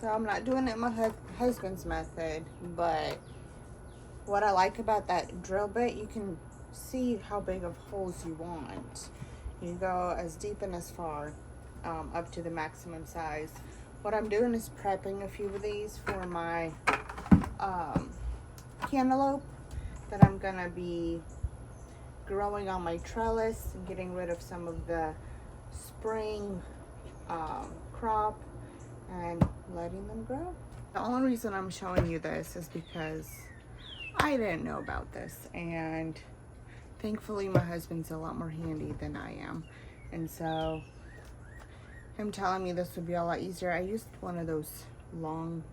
So I'm not doing it my husband's method, but what I like about that drill bit, you can see how big of holes you want. You go as deep and as far, up to the maximum size. What I'm doing is prepping a few of these for my cantaloupe that I'm gonna be growing on my trellis and getting rid of some of the spring crop and letting them grow. The only reason I'm showing you this is because I didn't know about this, and thankfully my husband's a lot more handy than I am, and so him telling me this would be a lot easier. I used one of those long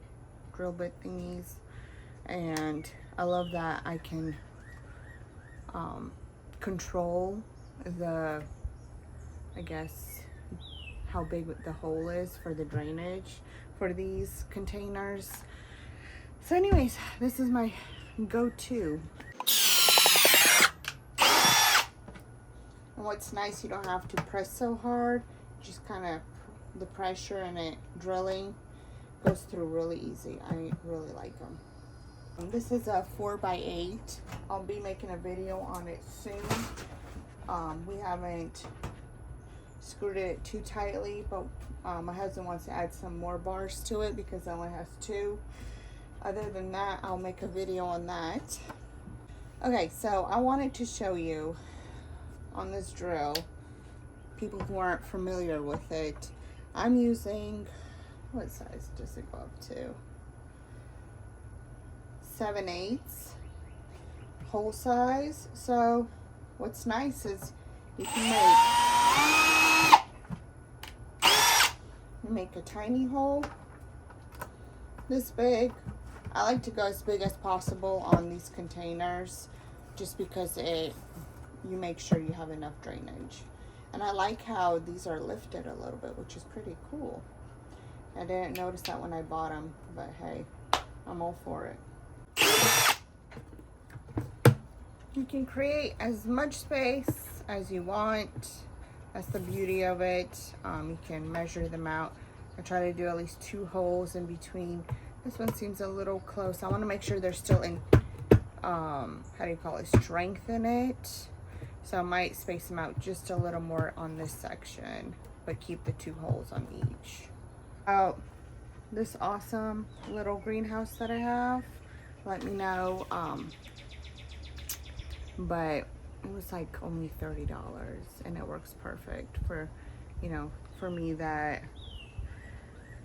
drill bit thingies, and I love that I can control the, I guess, how big the hole is for the drainage for these containers. So anyways, this is my go-to. And what's nice, you don't have to press so hard. Just kind of the pressure and it drilling goes through really easy. I really like them. This is a 4x8. I'll be making a video on it soon. We haven't screwed it too tightly, but my husband wants to add some more bars to it because it only has 2. Other than that, I'll make a video on that. Okay, so I wanted to show you on this drill, people who aren't familiar with it, I'm using, what size does it go up to? 7/8 hole size. So what's nice is you can make a tiny hole this big. I like to go as big as possible on these containers just because you make sure you have enough drainage. And I like how these are lifted a little bit, which is pretty cool. I didn't notice that when I bought them, but hey, I'm all for it. You can create as much space as you want. That's the beauty of it. You can measure them out. I try to do at least 2 holes in between. This one seems a little close. I want to make sure they're still in, how do you call it, strength in it. So I might space them out just a little more on this section, but keep the 2 holes on each. This awesome little greenhouse that I have, let me know. But it was like only $30, and it works perfect for, you know, for me that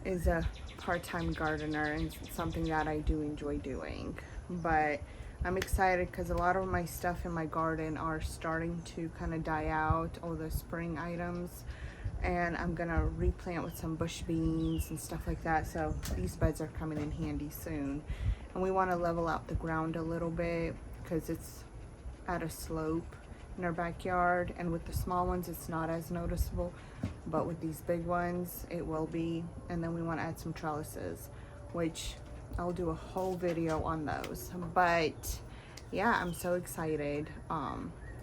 is a part-time gardener and something that I do enjoy doing. But I'm excited because a lot of my stuff in my garden are starting to kind of die out, all the spring items, and I'm gonna replant with some bush beans and stuff like that. So these beds are coming in handy soon. And we want to level out the ground a little bit because it's at a slope in our backyard, and with the small ones it's not as noticeable, but with these big ones it will be. And then we want to add some trellises, which I'll do a whole video on those. But yeah, I'm so excited.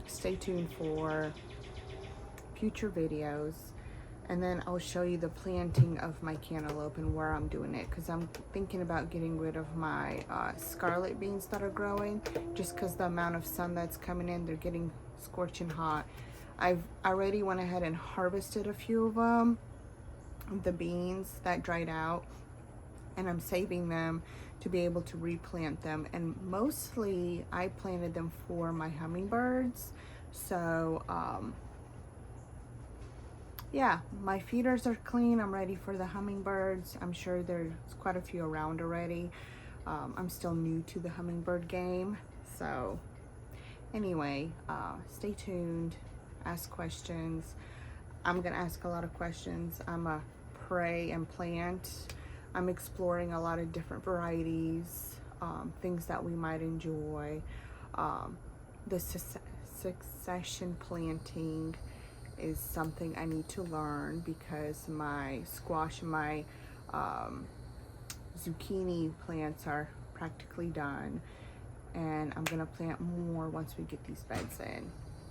Stay tuned for future videos, and then I'll show you the planting of my cantaloupe and where I'm doing it, because I'm thinking about getting rid of my scarlet beans that are growing, just because the amount of sun that's coming in, they're getting scorching hot. I've already went ahead and harvested a few of them, the beans that dried out, and I'm saving them to be able to replant them. And mostly I planted them for my hummingbirds. So yeah, my feeders are clean. I'm ready for the hummingbirds. I'm sure there's quite a few around already. I'm still new to the hummingbird game. So anyway, stay tuned, ask questions. I'm gonna ask a lot of questions. I'm a pray and plant. I'm exploring a lot of different varieties, things that we might enjoy. The succession planting is something I need to learn because my squash and my zucchini plants are practically done, and I'm gonna plant more once we get these beds in.